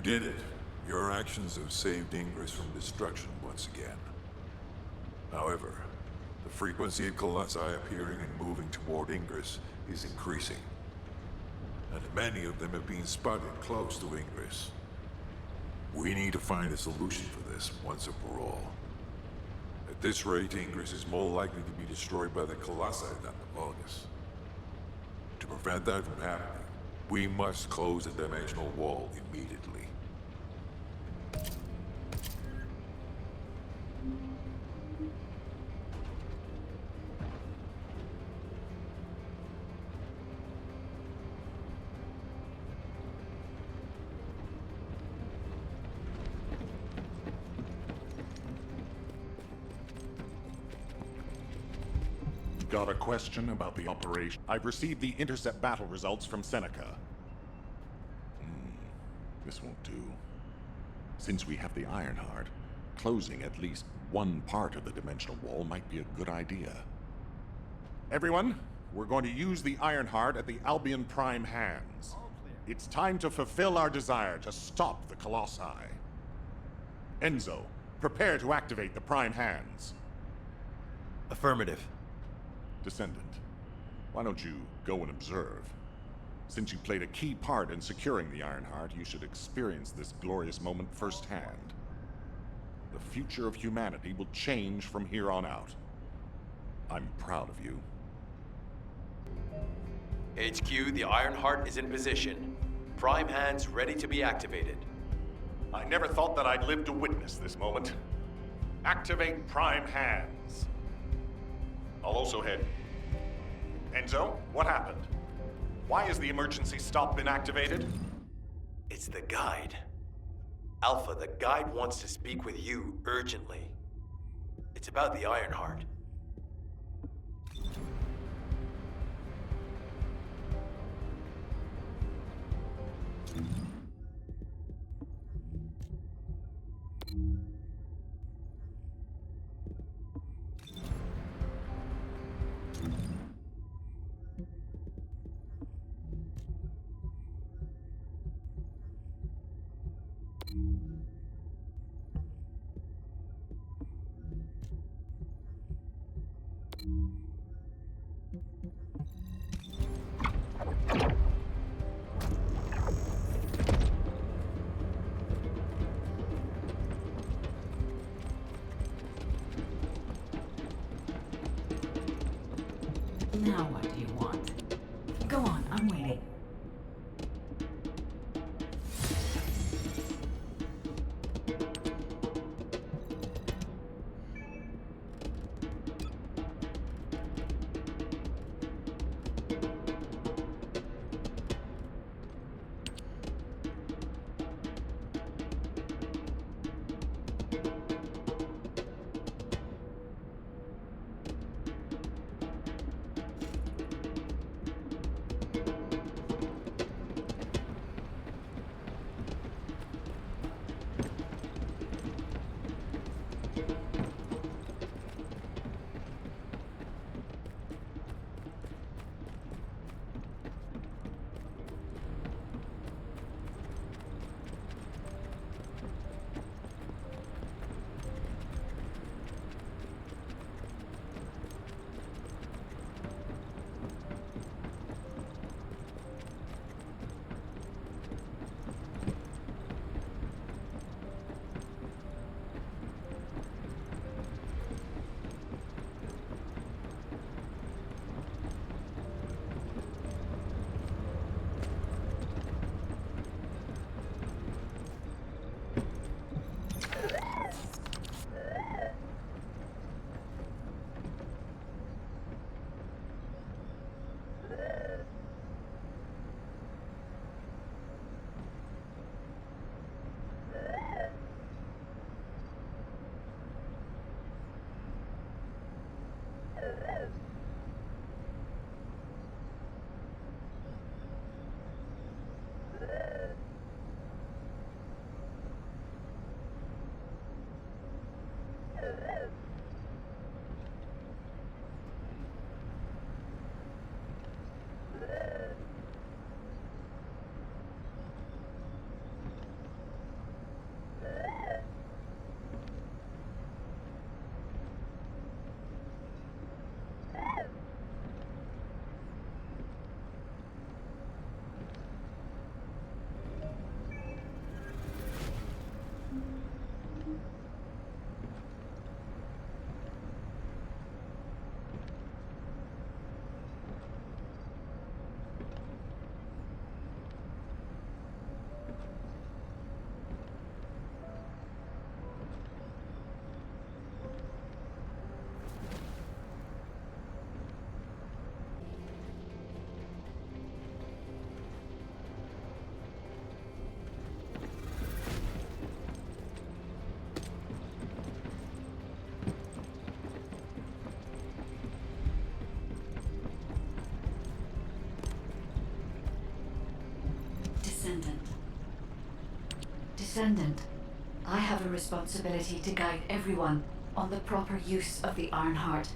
did it. Your actions have saved Ingress from destruction once again. However, the frequency of colossi appearing and moving toward Ingress is increasing. And many of them have been spotted close to Ingress. We need to find a solution for this once and for all. At this rate, Ingress is more likely to be destroyed by the colossi than the Vulgus. To prevent that from happening, we must close the dimensional wall immediately. Got a question about the operation? I've received the intercept battle results from Seneca. This won't do. Since we have the Ironheart, closing at least one part of the dimensional wall might be a good idea. Everyone, we're going to use the Ironheart at the Albion Prime hands. It's time to fulfill our desire to stop the Colossi. Enzo, prepare to activate the Prime hands. Affirmative. Descendant, why don't you go and observe? Since you played a key part in securing the Ironheart, you should experience this glorious moment firsthand. The future of humanity will change from here on out. I'm proud of you. HQ, the Ironheart is in position. Prime hands ready to be activated. I never thought that I'd live to witness this moment. Activate Prime hands. I'll also head. Enzo, what happened? Why has the emergency stop been activated? It's the guide. Alpha, the guide wants to speak with you urgently. It's about the Ironheart. Now what do you want? Go on, I'm waiting. Descendant. Descendant, I have a responsibility to guide everyone on the proper use of the Ironheart.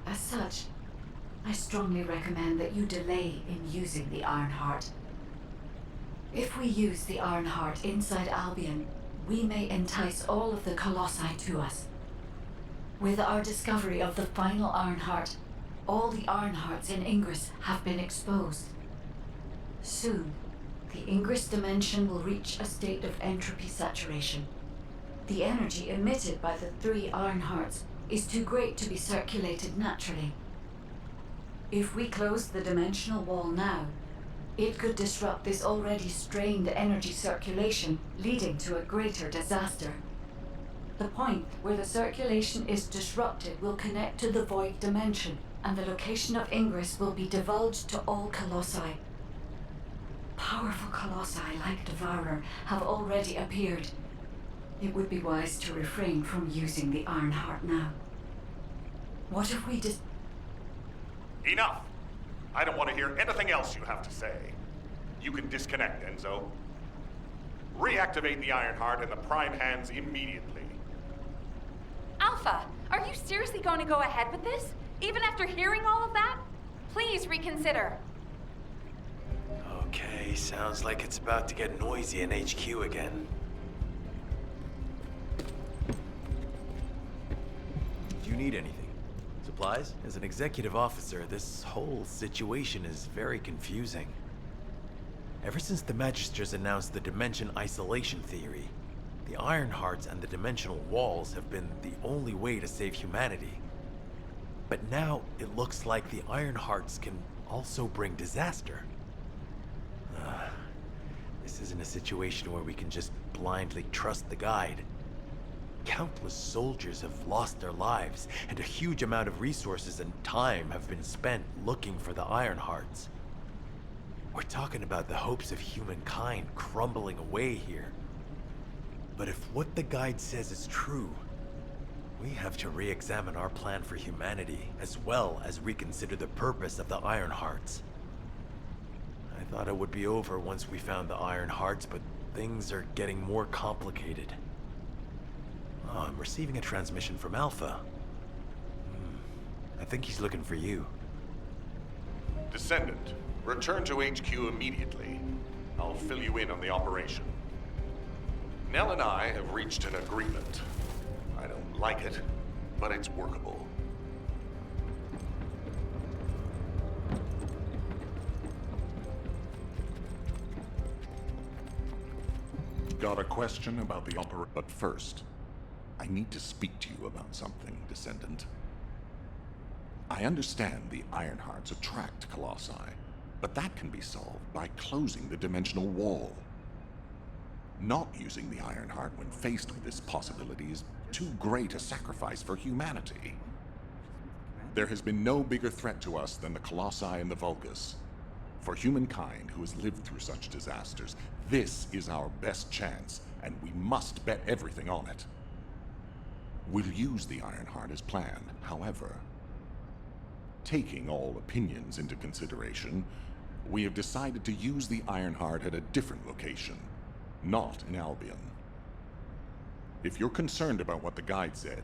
As such, I strongly recommend that you delay in using the Ironheart. If we use the Ironheart inside Albion, we may entice all of the Colossi to us. With our discovery of the final Ironheart, all the Ironhearts in Ingress have been exposed. Soon, the Ingress dimension will reach a state of entropy saturation. The energy emitted by the 3 Ironhearts is too great to be circulated naturally. If we close the dimensional wall now, it could disrupt this already strained energy circulation, leading to a greater disaster. The point where the circulation is disrupted will connect to the void dimension, and the location of Ingress will be divulged to all Colossi. Powerful Colossi like Devourer have already appeared. It would be wise to refrain from using the Ironheart now. What if we just... Enough! I don't want to hear anything else you have to say. You can disconnect, Enzo. Reactivate the Ironheart and the Prime Hands immediately. Alpha, are you seriously going to go ahead with this? Even after hearing all of that? Please reconsider. Okay, sounds like it's about to get noisy in HQ again. Do you need anything? Supplies? As an executive officer, this whole situation is very confusing. Ever since the Magisters announced the dimension isolation theory, the Ironhearts and the dimensional walls have been the only way to save humanity. But now it looks like the Ironhearts can also bring disaster. This isn't a situation where we can just blindly trust the guide. Countless soldiers have lost their lives, and a huge amount of resources and time have been spent looking for the Ironhearts. We're talking about the hopes of humankind crumbling away here. But if what the guide says is true, we have to re-examine our plan for humanity, as well as reconsider the purpose of the Ironhearts. I thought it would be over once we found the Ironhearts, but things are getting more complicated. Oh, I'm receiving a transmission from Alpha. I think he's looking for you. Descendant, return to HQ immediately. I'll fill you in on the operation. Nell and I have reached an agreement. I don't like it, but it's workable. Got a question about the operation? But first, I need to speak to you about something, Descendant. I understand the Ironhearts attract Colossi, but that can be solved by closing the dimensional wall. Not using the Ironheart when faced with this possibility is too great a sacrifice for humanity. There has been no bigger threat to us than the Colossi and the Vulgus. For humankind who has lived through such disasters, this is our best chance, and we must bet everything on it. We'll use the Ironheart as planned, however. Taking all opinions into consideration, we have decided to use the Ironheart at a different location, not in Albion. If you're concerned about what the guide said,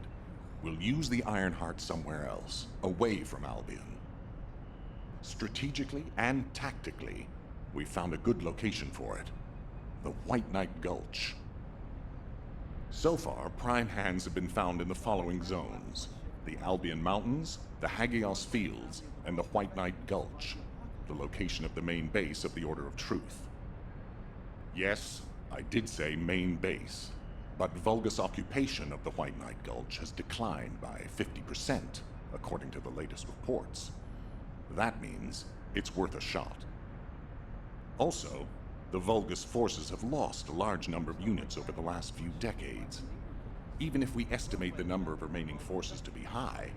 we'll use the Ironheart somewhere else, away from Albion. Strategically and tactically, we found a good location for it. The White Knight Gulch. So far, prime hands have been found in the following zones: the Albion Mountains, the Hagios Fields, and the White Knight Gulch, the location of the main base of the Order of Truth. Yes, I did say main base, but Vulgus occupation of the White Knight Gulch has declined by 50%, according to the latest reports. That means it's worth a shot. Also, the Vulgus forces have lost a large number of units over the last few decades. Even if we estimate the number of remaining forces to be high,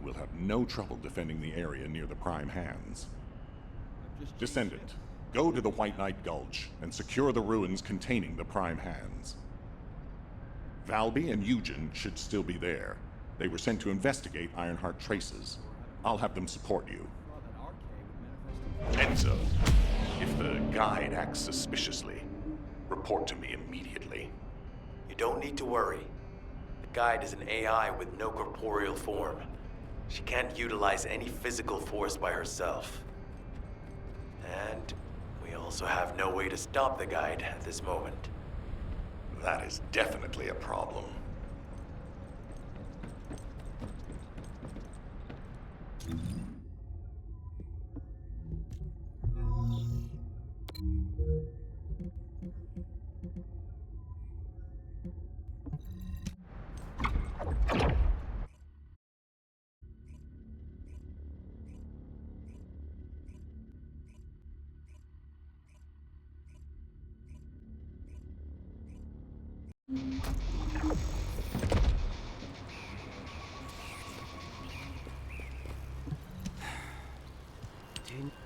we'll have no trouble defending the area near the prime hands. Descendant, go to the White Knight Gulch and secure the ruins containing the prime hands. Valby and Eugen should still be there. They were sent to investigate Ironheart traces. I'll have them support you. Enzo, if the guide acts suspiciously, report to me immediately. You don't need to worry. The guide is an AI with no corporeal form. She can't utilize any physical force by herself. And we also have no way to stop the guide at this moment. That is definitely a problem.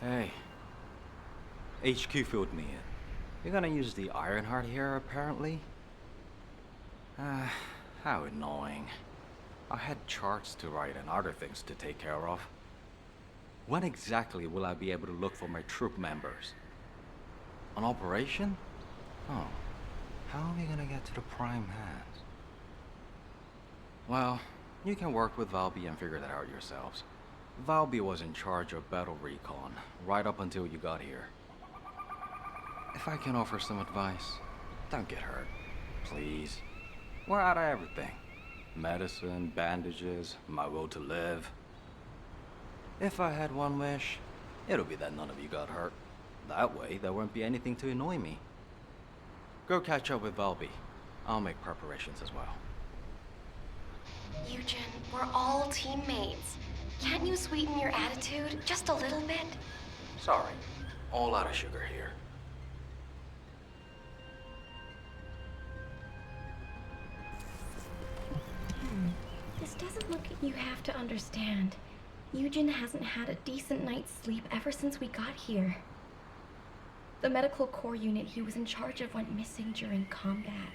Hey. HQ filled me in. You're gonna use the Ironheart here, apparently? How annoying. I had charts to write and other things to take care of. When exactly will I be able to look for my troop members? An operation? Oh. How are we gonna get to the prime hands? Well, you can work with Valby and figure that out yourselves. Valby was in charge of battle recon, right up until you got here. If I can offer some advice, don't get hurt. Please. We're out of everything. Medicine, bandages, my will to live. If I had one wish, it'll be that none of you got hurt. That way, there won't be anything to annoy me. Go catch up with Valby. I'll make preparations as well. Eugen, we're all teammates. Can't you sweeten your attitude just a little bit? Sorry. All out of sugar here. This doesn't look... You have to understand. Eugen hasn't had a decent night's sleep ever since we got here. The medical corps unit he was in charge of went missing during combat.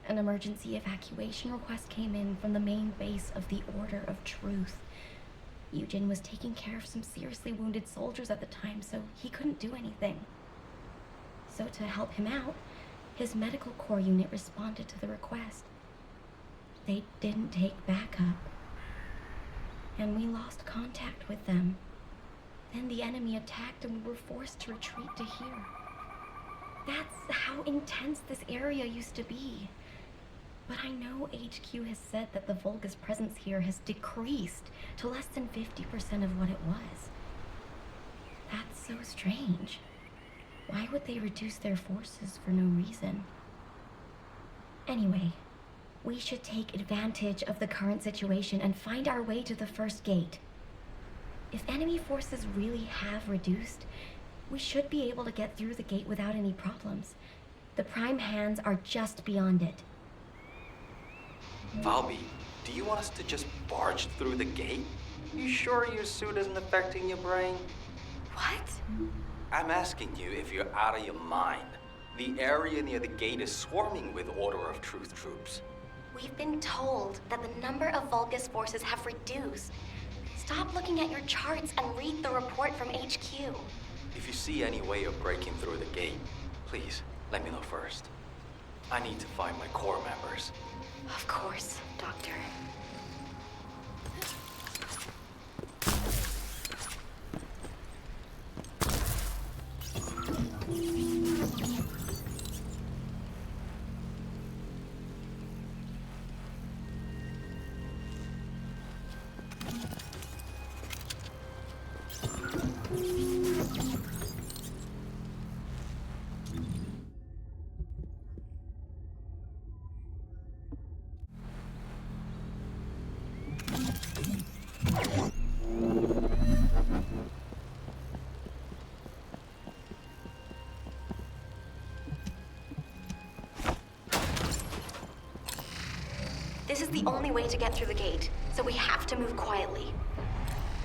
An emergency evacuation request came in from the main base of the Order of Truth. Eugen was taking care of some seriously wounded soldiers at the time, so he couldn't do anything. So to help him out, his medical corps unit responded to the request. They didn't take backup, and we lost contact with them. Then the enemy attacked and we were forced to retreat to here. That's how intense this area used to be. But I know HQ has said that the Volga's presence here has decreased to less than 50% of what it was. That's so strange. Why would they reduce their forces for no reason? Anyway, we should take advantage of the current situation and find our way to the first gate. If enemy forces really have reduced, we should be able to get through the gate without any problems. The prime hands are just beyond it. Valby, do you want us to just barge through the gate? You sure your suit isn't affecting your brain? What? I'm asking you if you're out of your mind. The area near the gate is swarming with Order of Truth troops. We've been told that the number of Volga's forces have reduced. Stop looking at your charts and read the report from HQ. If you see any way of breaking through the gate, please let me know first. I need to find my corps members. Of course, Doctor. This is the only way to get through the gate, so we have to move quietly.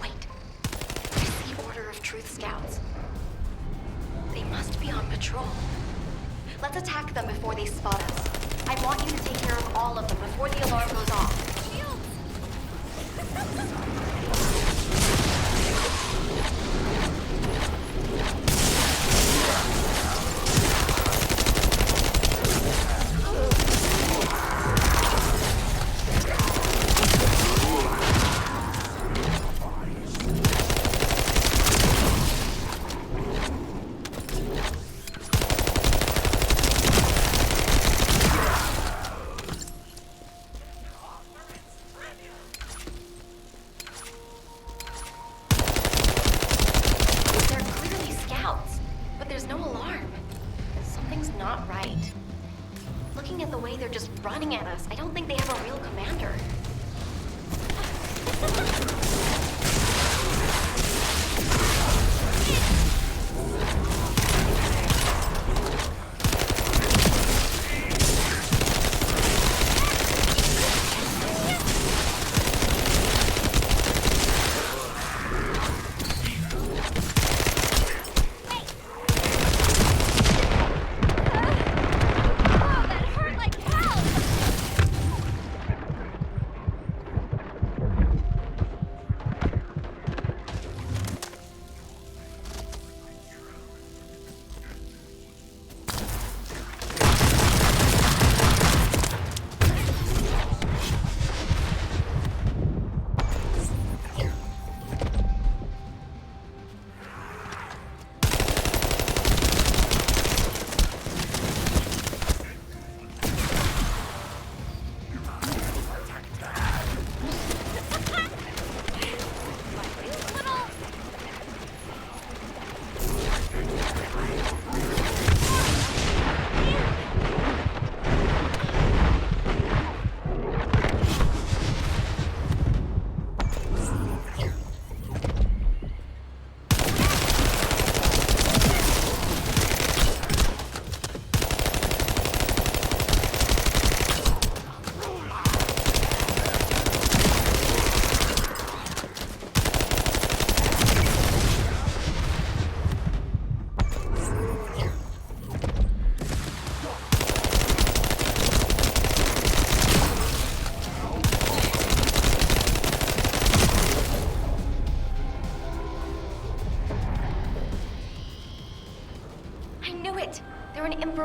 Wait. I see Order of Truth scouts. They must be on patrol. Let's attack them before they spot us. I want you to take care of all of them before the alarm goes off.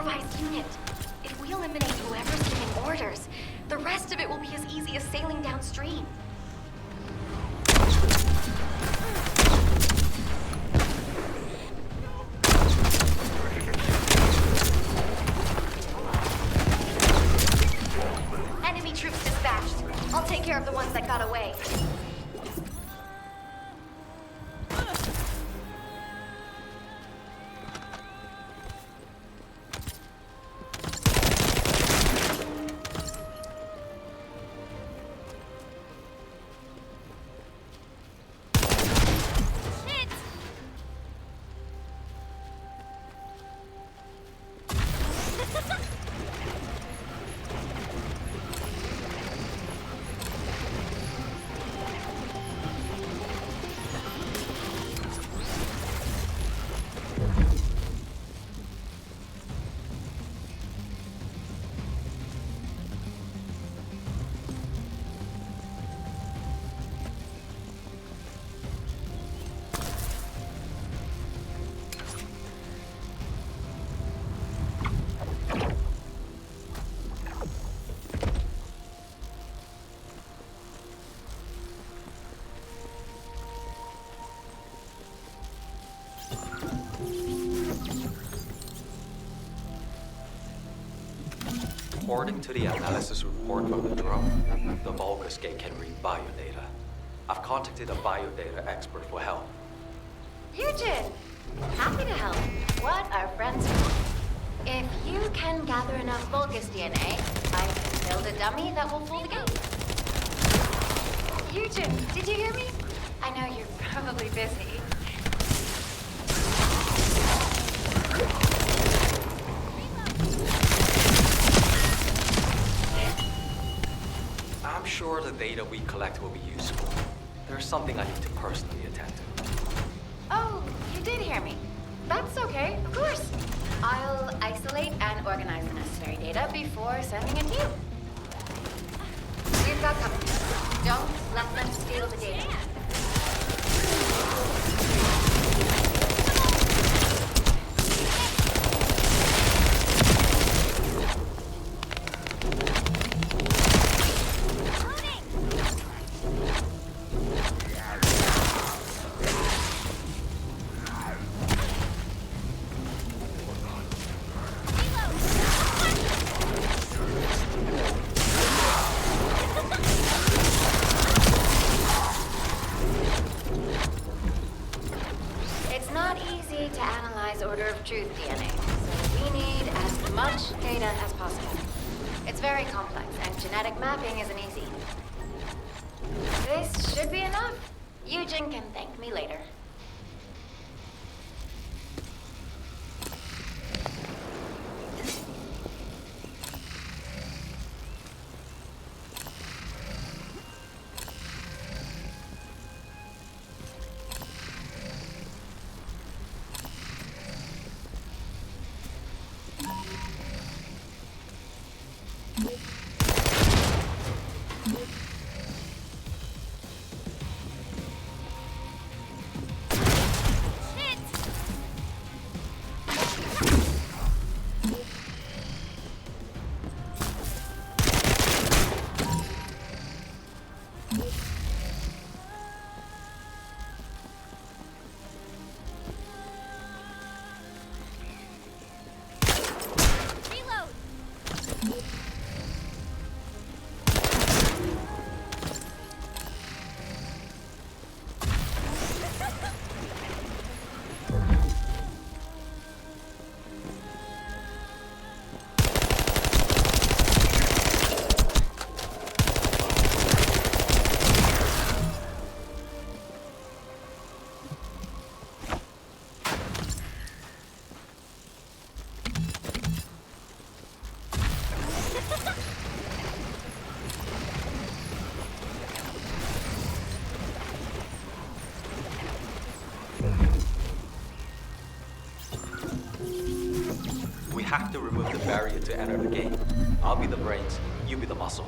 improvised unit. If we eliminate whoever's giving orders, the rest of it will be as easy as sailing downstream. Enemy troops dispatched. I'll take care of the ones that got away. According to the analysis report from the drone, the Vulgus gate can read biodata. I've contacted a biodata expert for help. Yujin! Happy to help. What are friends for? If you can gather enough Vulgus DNA, I can build a dummy that will fool the gate. Yujin, did you hear me? I know you're probably busy. I'm sure the data we collect will be useful. There's something I need to personally attend to. Oh, you did hear me. That's okay, of course. I'll isolate and organize the necessary data before sending it to you. We've got company. Don't let them steal the data. Truth DNA, so we need as much data as possible. It's very complex, and genetic mapping isn't easy. This should be enough. Yujin can thank me later. Have to remove the barrier to enter the gate. I'll be the brains, you be the muscle.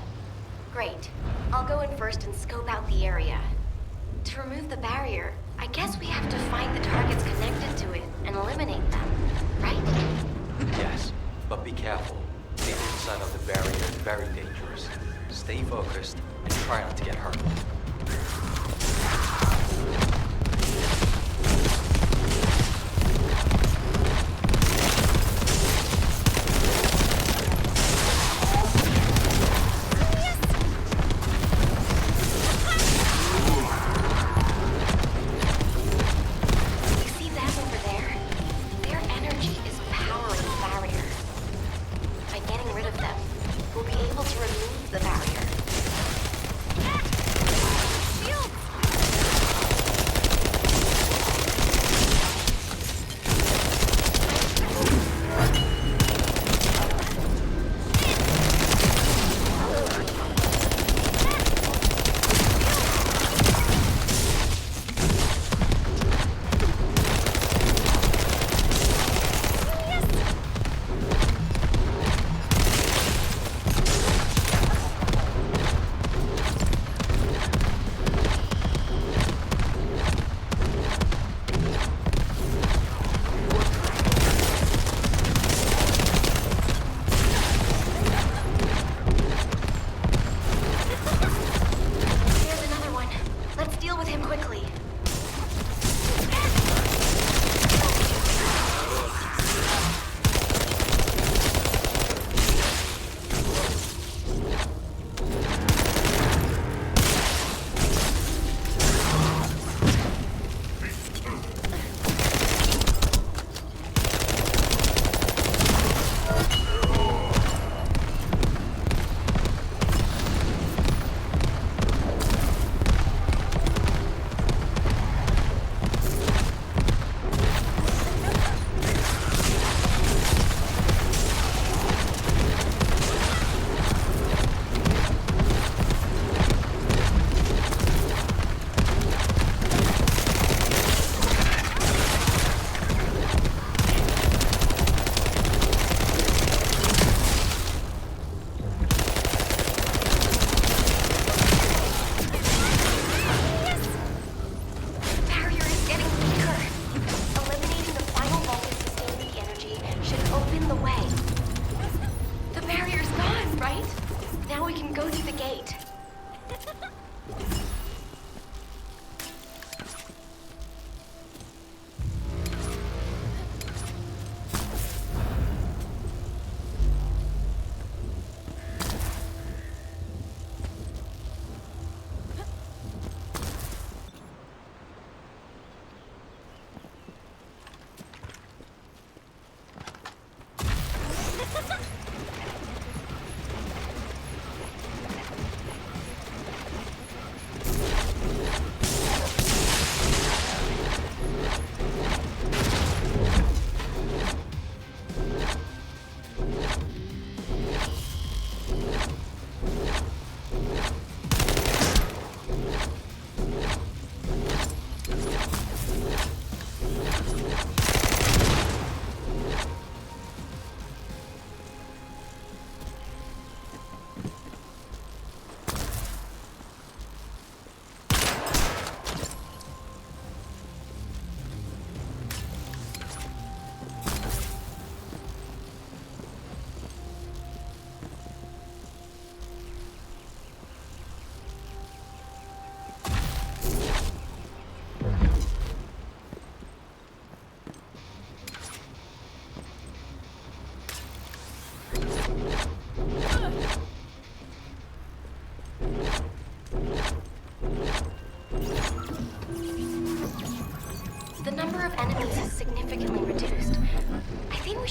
Great. I'll go in first and scope out the area. To remove the barrier, I guess we have to find the targets connected to it and eliminate them, right? Yes, But be careful. The inside of the barrier is very dangerous. Stay focused and try not to get hurt.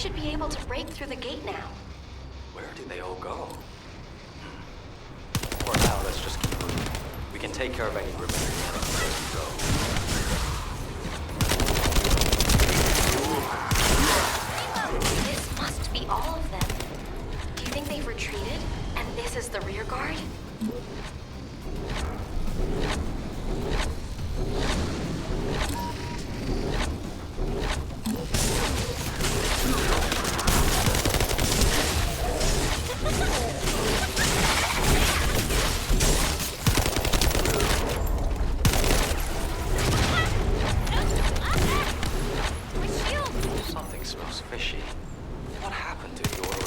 should be able to break through the gate now. Where did they all go? For now, let's just keep moving. We can take care of any remaining enemies as we go. This must be all of them. Do you think they've retreated, and this is the rear guard? Something smells fishy. What happened to the order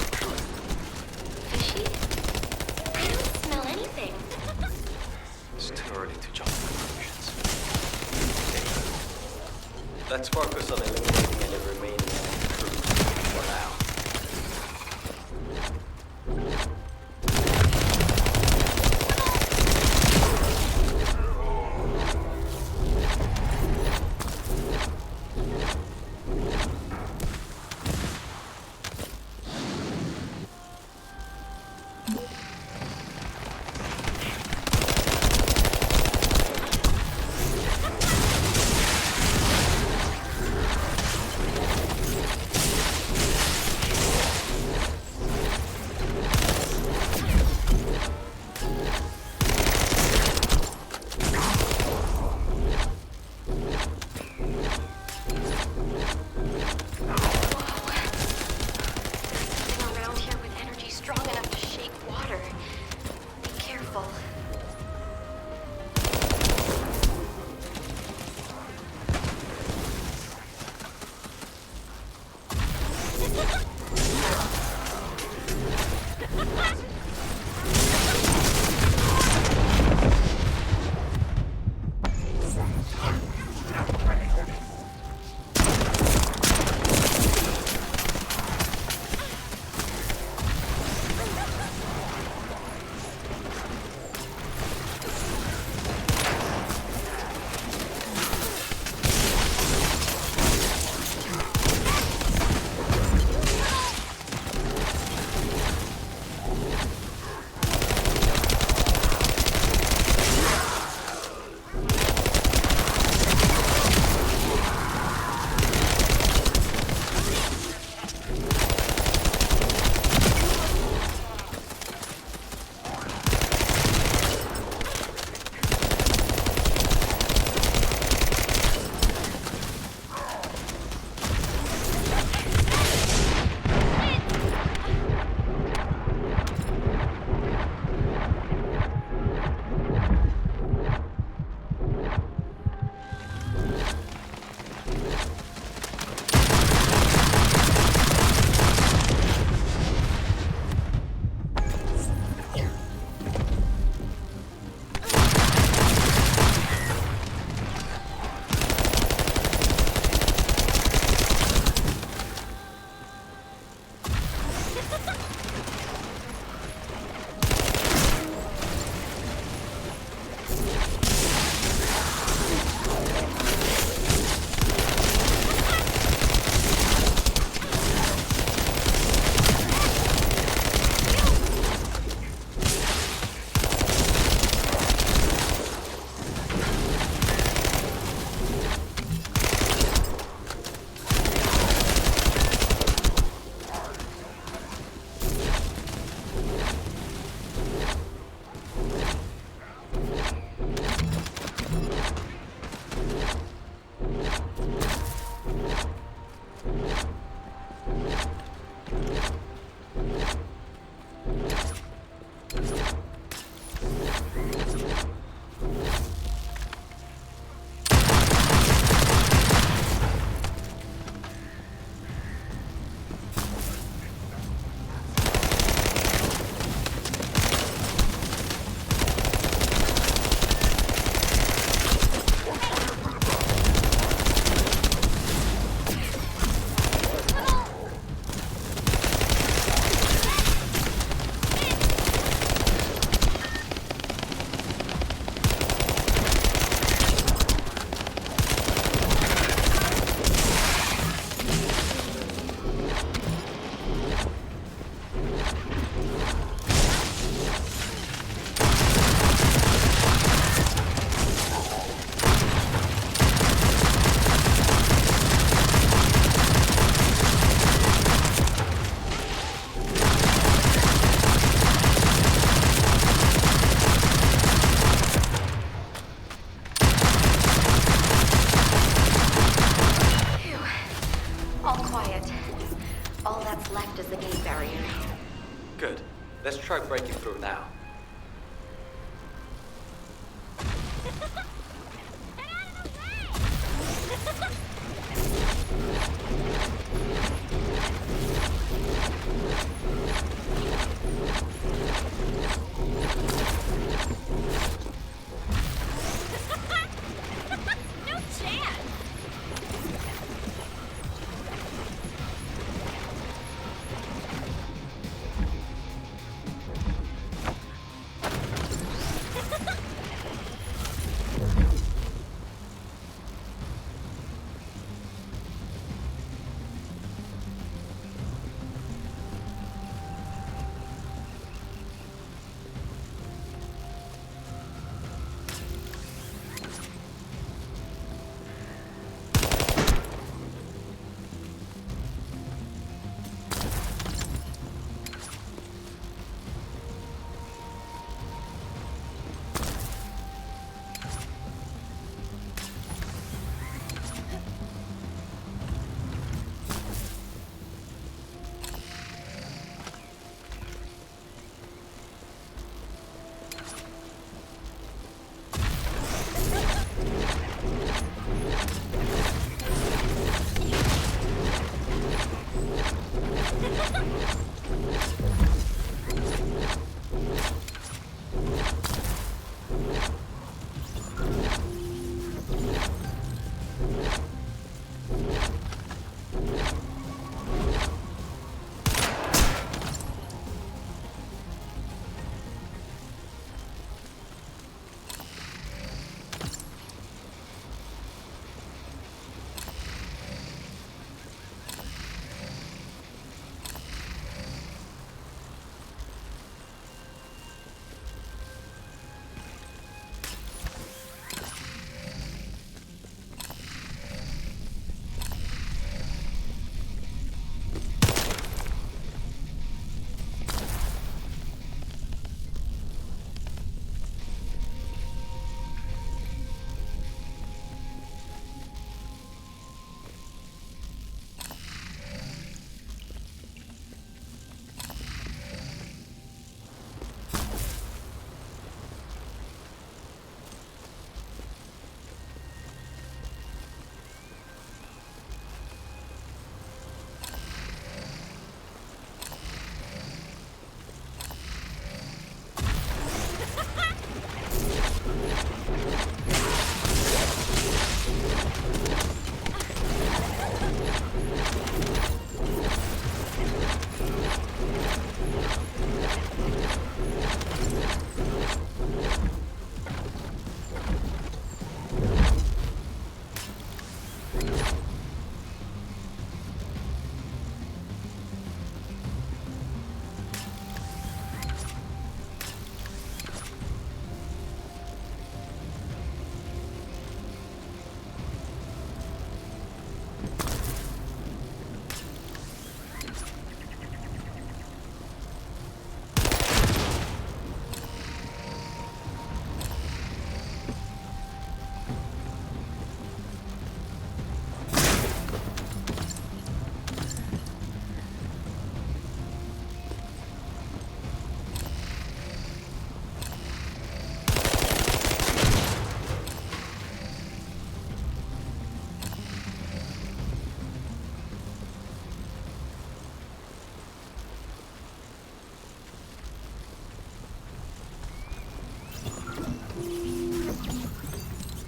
Let's focus on eliminating any remaining enemy troops for now. Around here with energy strong enough to shake water. Be careful. Let's try breaking through now. No chance!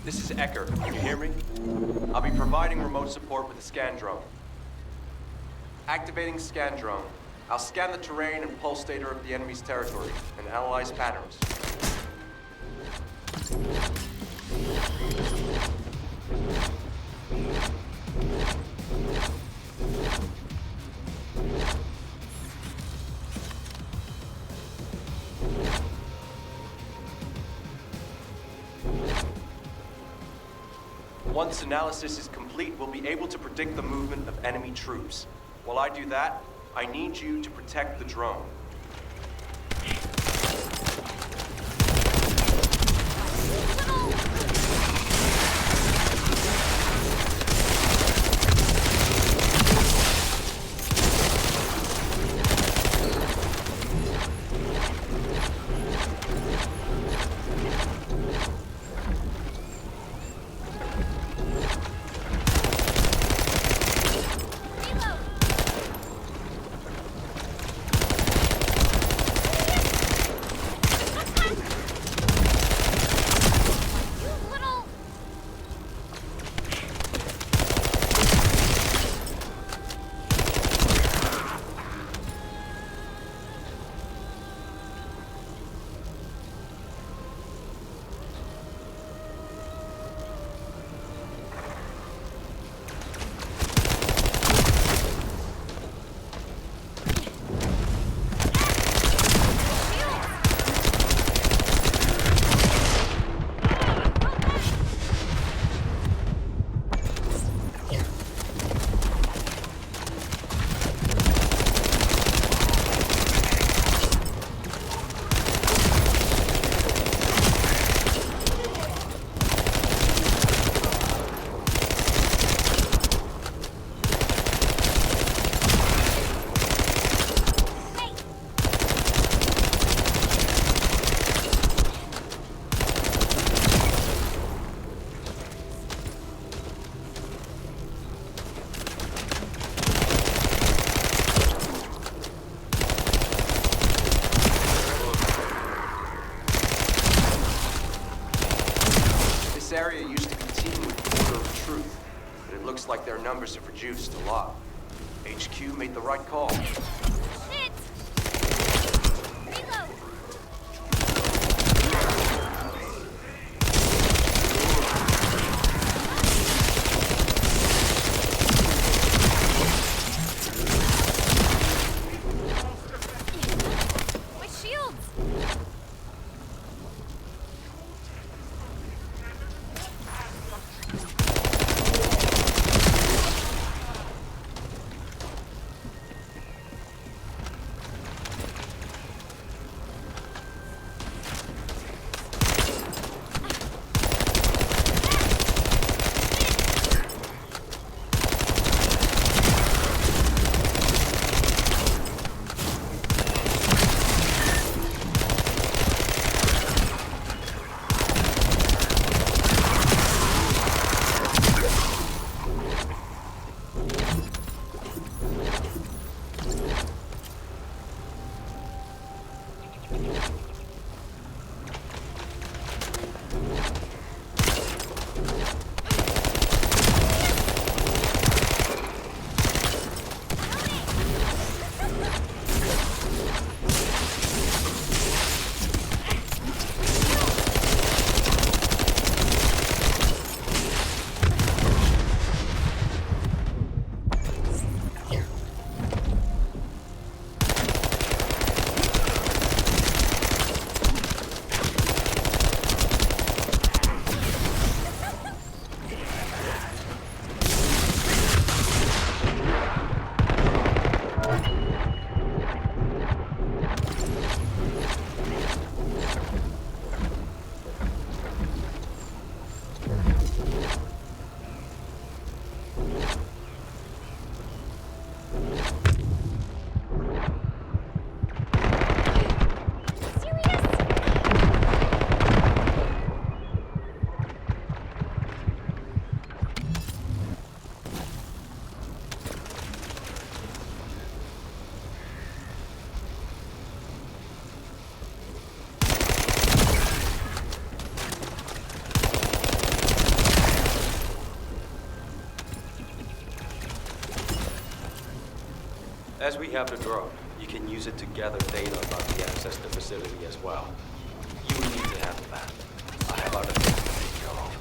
This is Ecker. Can you hear me? I'll be providing remote support with a scan drone. Activating scan drone. I'll scan the terrain and pulse data of the enemy's territory and analyze patterns. Once analysis is complete, we'll be able to predict the movement of enemy troops. While I do that, I need you to protect the drone. This area used to be teeming with the Order of Truth, but it looks like their numbers have reduced a lot. HQ made the right call. Shit! Reload! My shields! As we have the drone, you can use it to gather data about the access to the facility as well. You will need to handle that. I have other things to take care of.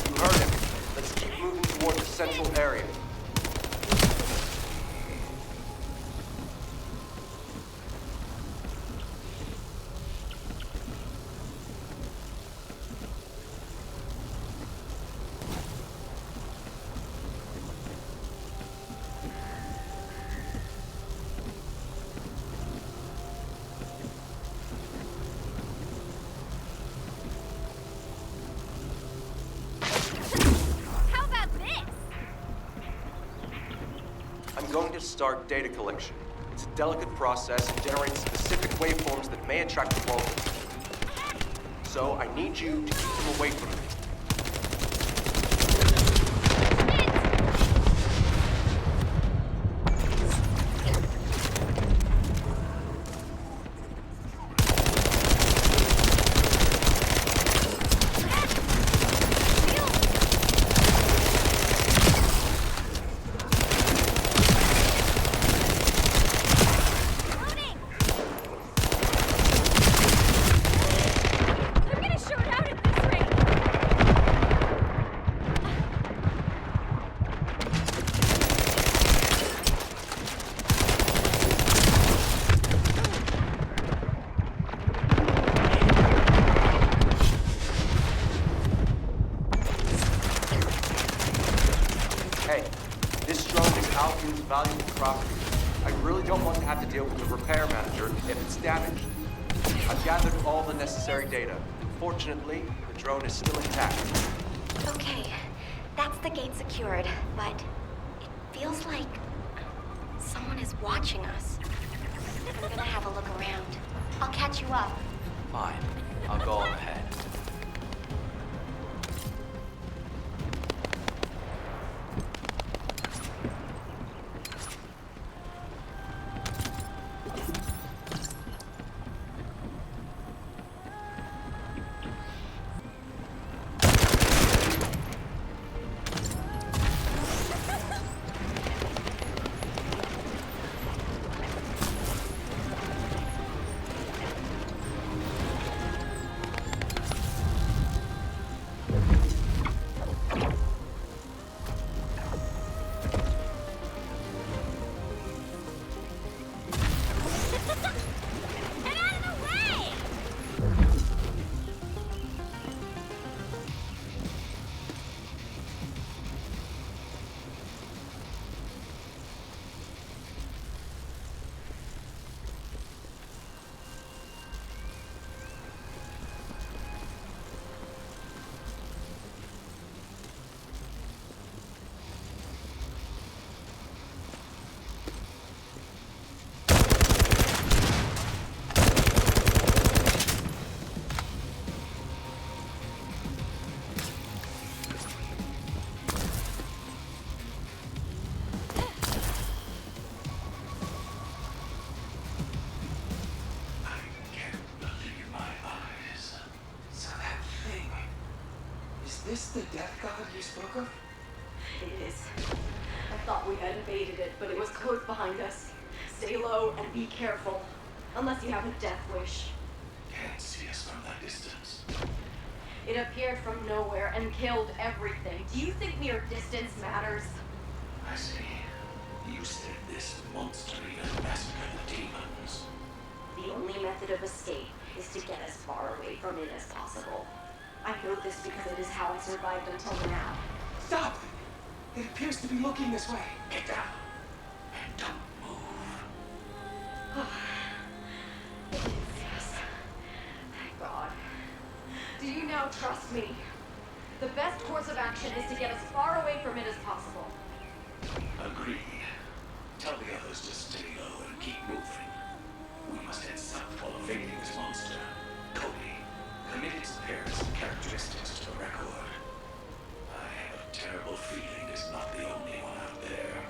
You heard him. Let's keep moving toward the central area. I'm going to start data collection. It's a delicate process and generates specific waveforms that may attract the vultures. So I need you to keep them away from me. Hey, this drone is Alvin's valuable property. I really don't want to have to deal with the repair manager if it's damaged. I've gathered all the necessary data. Fortunately, the drone is still intact. Okay, that's the gate secured, but it feels like someone is watching us. I'm gonna have a look around. I'll catch you up. Fine. I'll go on ahead. this the death god you spoke of? It is. I thought we had invaded it, but it was close behind us. Stay low and be careful. Unless you have a death wish. Can't see us from that distance. It appeared from nowhere and killed everything. Do you think mere distance matters? I see. You said this monster even massacred the demons. The only method of escape is to get as far away from it as possible. I know this because it is how I survived until now. Stop! It appears to be looking this way. Get down. And don't move. It is, yes. Thank God. Do you now trust me? The best course of action is to get as far away from it as possible. Agreed. Tell the others to stay low and keep moving. We must head south while evading this monster. Cody, commit its appearance and characteristics to the record. I have a terrible feeling it's not the only one out there.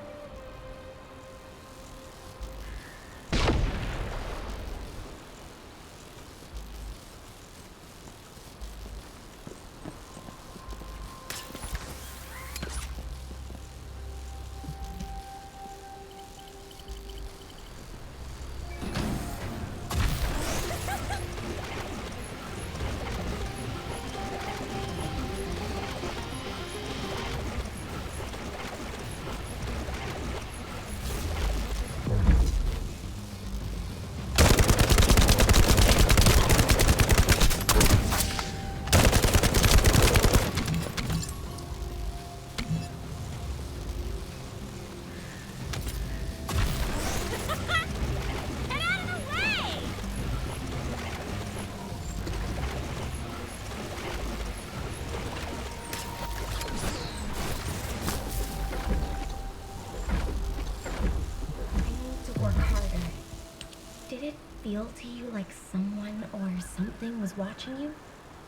feel to you like someone or something was watching you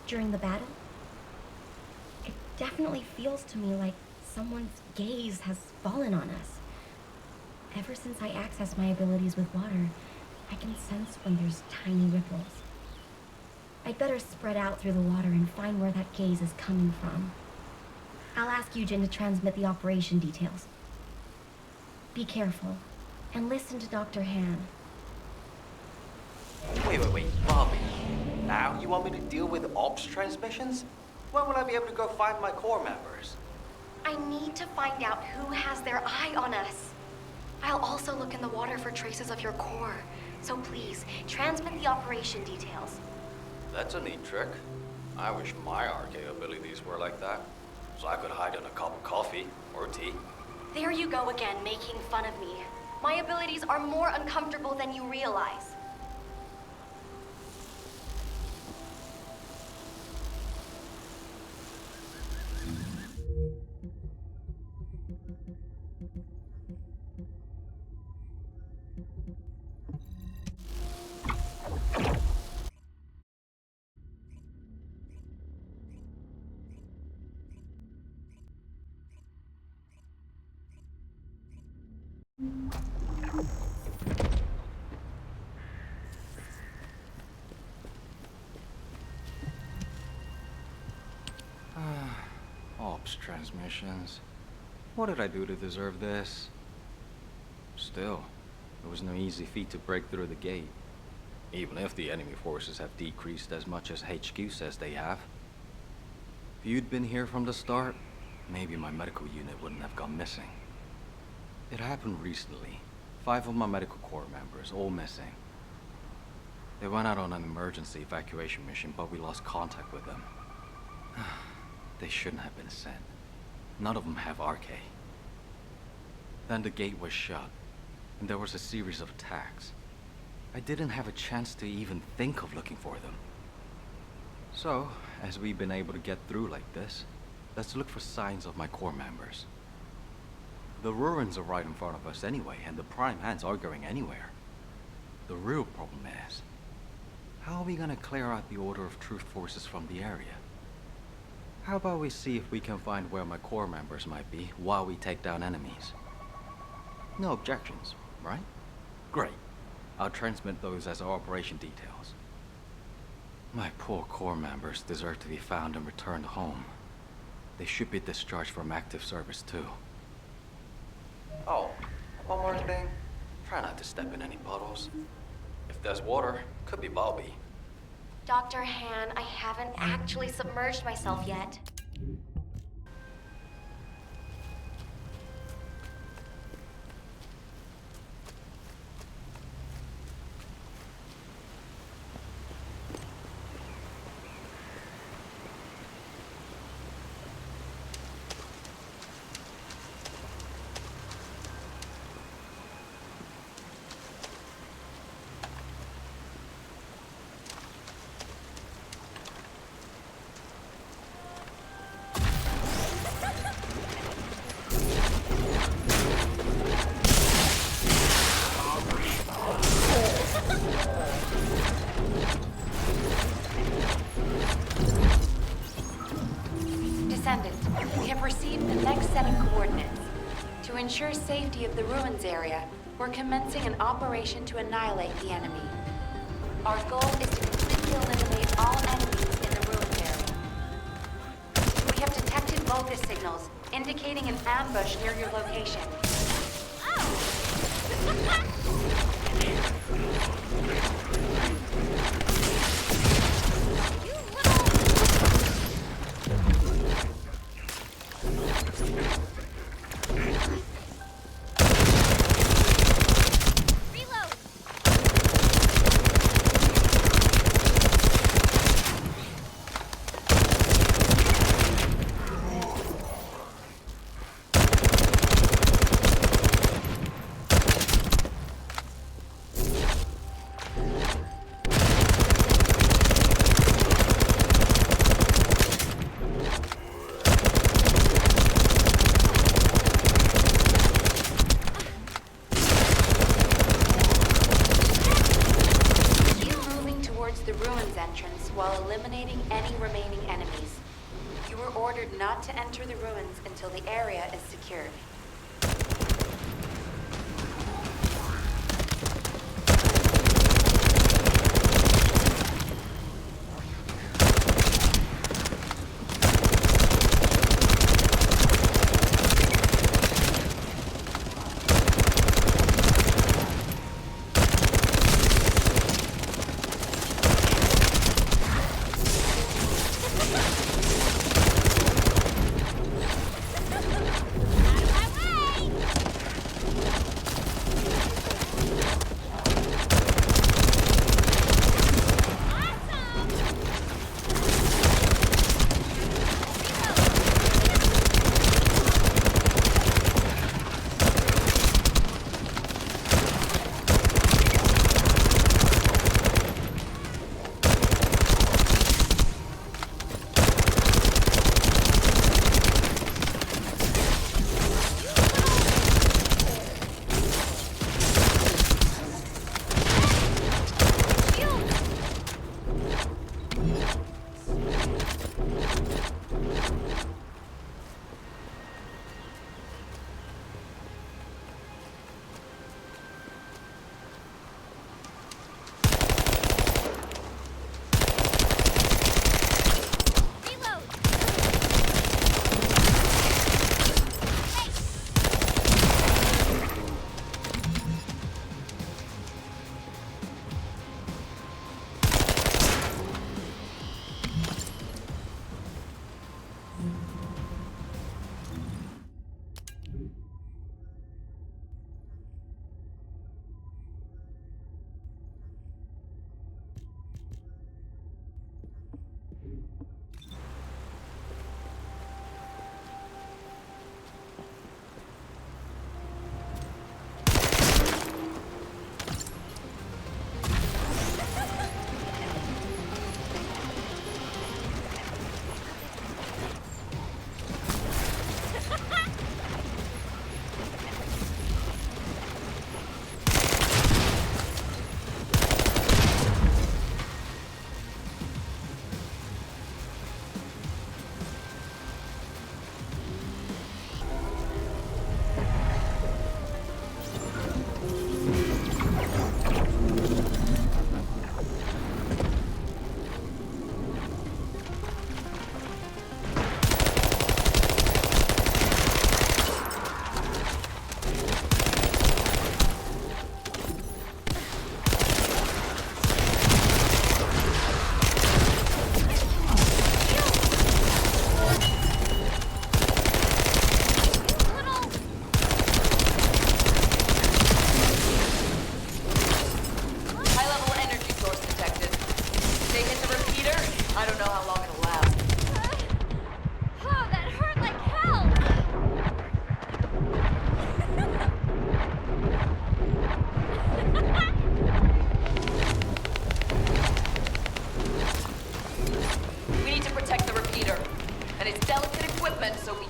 during the battle? It definitely feels to me like someone's gaze has fallen on us. Ever since I access my abilities with water, I can sense when there's tiny ripples. I'd better spread out through the water and find where that gaze is coming from. I'll ask Eugen to transmit the operation details. Be careful, and listen to Dr. Han. Wait, Bobby. Now you want me to deal with ops transmissions? When will I be able to go find my core members? I need to find out who has their eye on us. I'll also look in the water for traces of your core. So please, transmit the operation details. That's a neat trick. I wish my RK abilities were like that, so I could hide in a cup of coffee or tea. There you go again, making fun of me. My abilities are more uncomfortable than you realize. Ops transmissions. What did I do to deserve this? Still, it was no easy feat to break through the gate, even if the enemy forces have decreased as much as HQ says they have. If you'd been here from the start, maybe my medical unit wouldn't have gone missing. It happened recently. 5 of my medical corps members, all missing. They went out on an emergency evacuation mission, but we lost contact with them. They shouldn't have been sent. None of them have RK. Then the gate was shut, and there was a series of attacks. I didn't have a chance to even think of looking for them. So, as we've been able to get through like this, let's look for signs of my corps members. The ruins are right in front of us anyway, and the Prime Hands aren't going anywhere. The real problem is, how are we gonna clear out the Order of Truth forces from the area? How about we see if we can find where my corps members might be while we take down enemies? No objections, right? Great. I'll transmit those as our operation details. My poor corps members deserve to be found and returned home. They should be discharged from active service too. Oh, one more thing. Try not to step in any puddles. If there's water, could be Bobby. Dr. Han, I haven't actually submerged myself yet. Descendant, we have received the next set of coordinates. To ensure safety of the ruins area, we're commencing an operation to annihilate the enemy. Our goal is to completely eliminate all enemies in the ruins area. We have detected Vulgus signals, indicating an ambush near your location. ordered not to enter the ruins until the area is secured.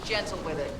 Gentle with it.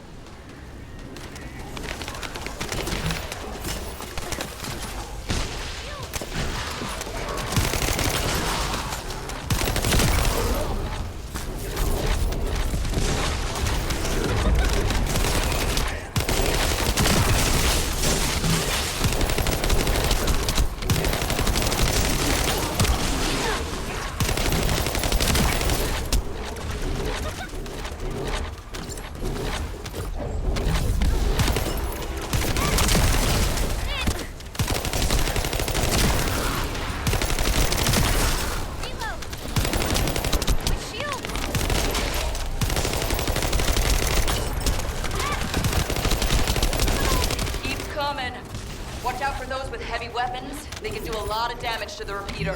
Watch out for those with heavy weapons. They can do a lot of damage to the repeater.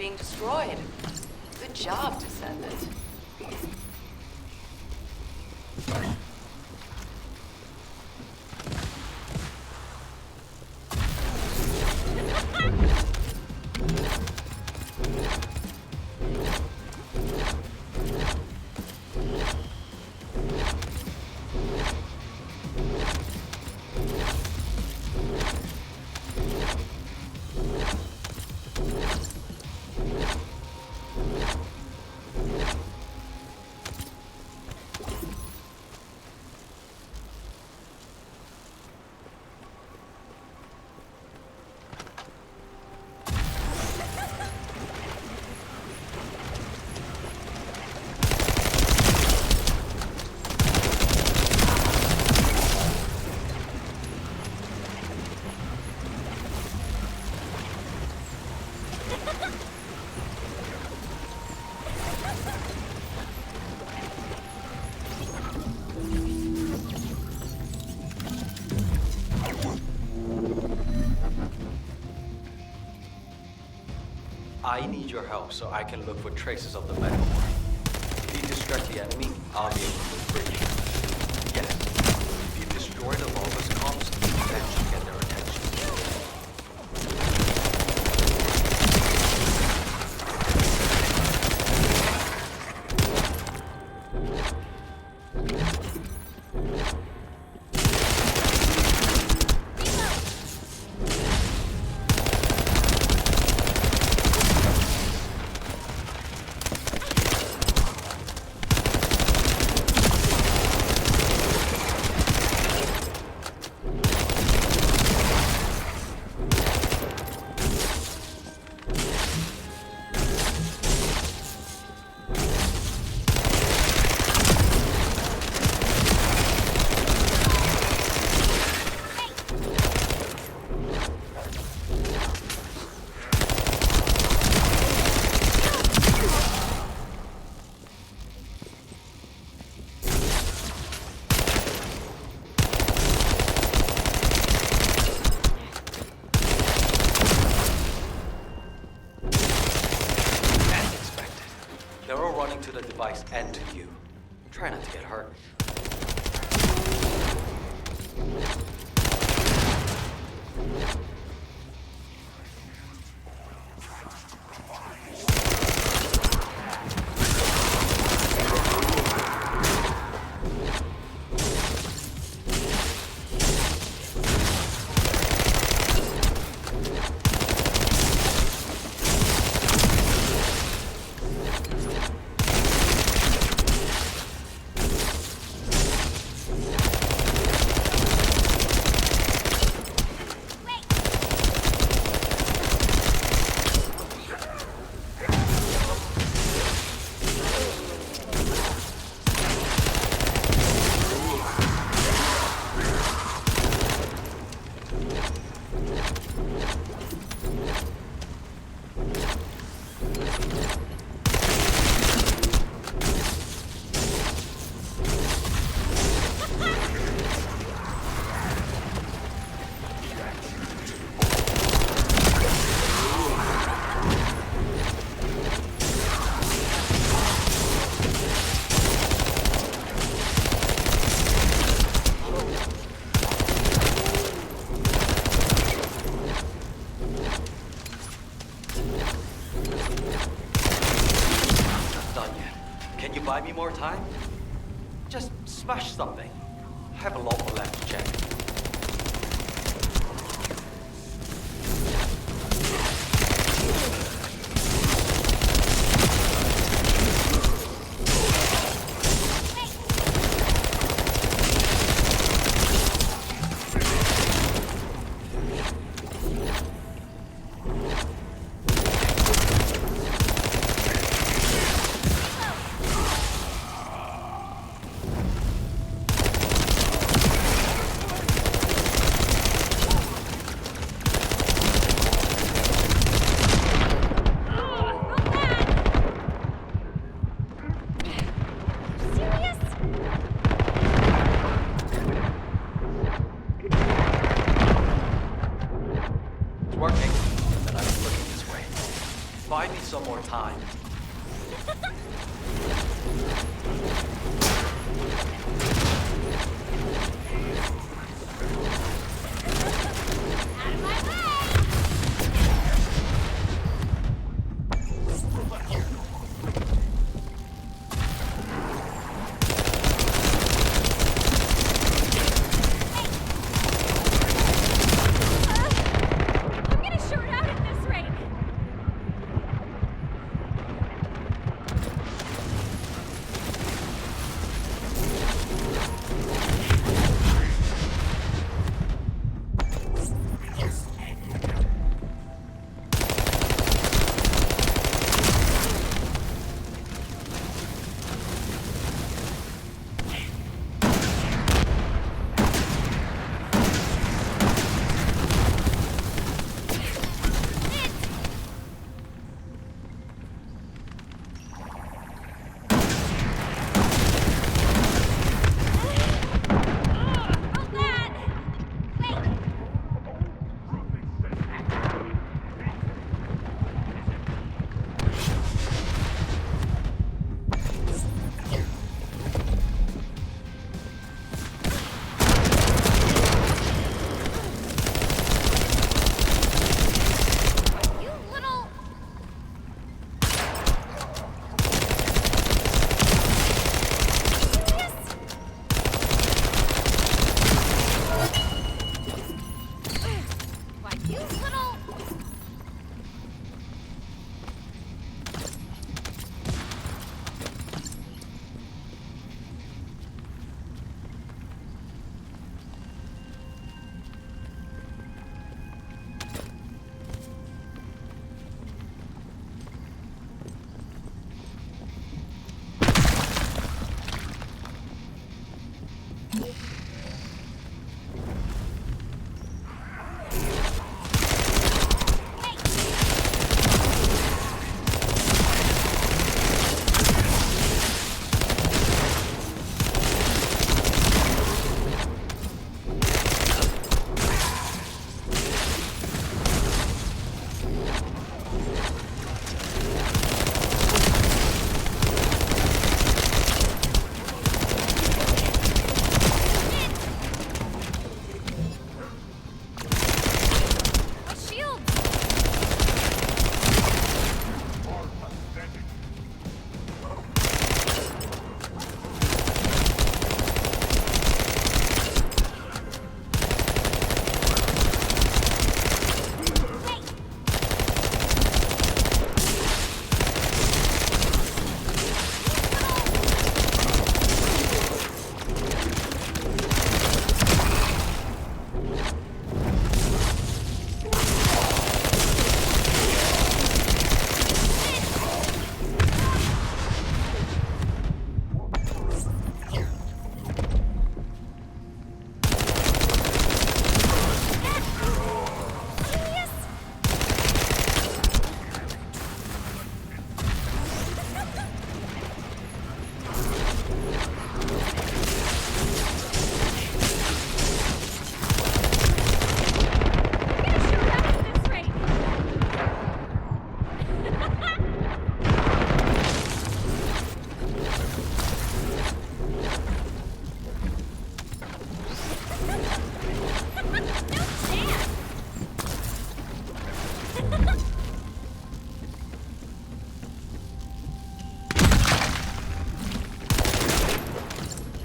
being destroyed. Good job, Descendant. I need your help so I can look for traces of the medical war. If you distract the enemy, I'll be able to bridge. Yes. If you destroy the longest comms, that should get their attention. To the device and to you. Try not to get hurt. Buy me more time? Just smash something. I have a lot more left to check. Buy me some more time. Out of my way! I'm gonna short out at this rate. Roll that! Wait! You little... Yes! Why, you little... A shield!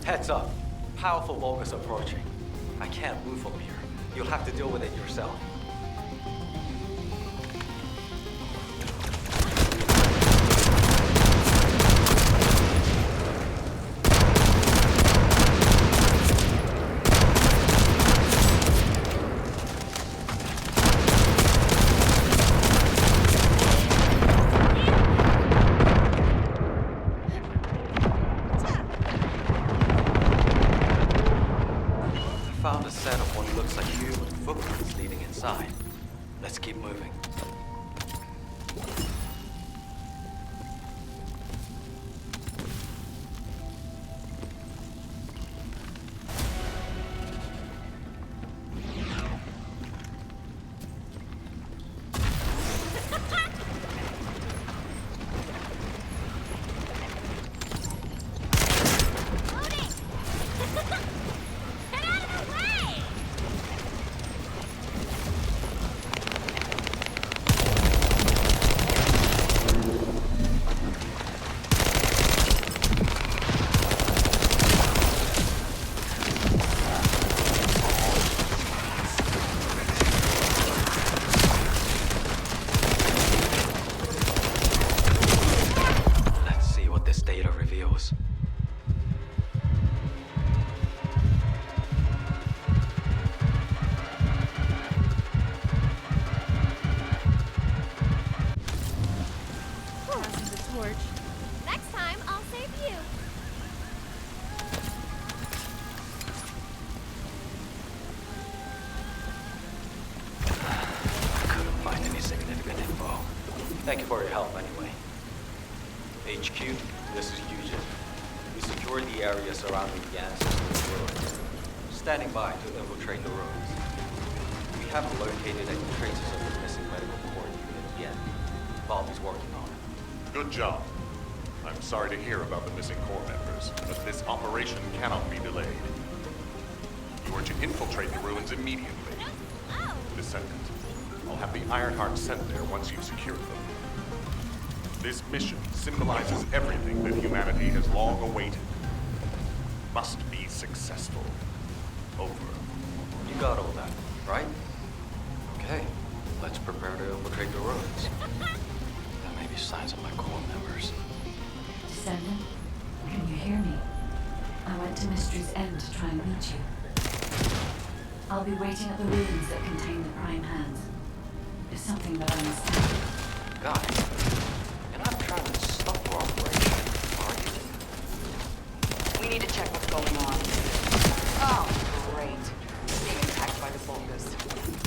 Heads up. Powerful Vulgus approaching. I can't move from here. You'll have to deal with it yourself. Found a set of what looks like human footprints leading inside. Let's keep moving. Thank you for your help anyway. HQ, this is Eugene. We secured the area surrounding the ancestral ruins. Standing by to infiltrate the ruins. We haven't located any traces of the missing medical corps unit yet. Bobby's working on it. Good job. I'm sorry to hear about the missing corps members, but this operation cannot be delayed. You are to infiltrate the ruins immediately. Descendant, I'll have the Ironheart sent there once you've secured them. This mission symbolizes everything that humanity has long awaited. Must be successful. Over. You got all that, right? Okay, let's prepare to infiltrate the ruins. There may be signs of my corps members. Descendant, can you hear me? I went to Mystery's End to try and meet you. I'll be waiting at the ruins that contain the Prime Hands. There's something that I must tell you. Guys, you're not trying to stop your operation, are you? We need to check what's going on. Oh, great. Being attacked by the Vulgus.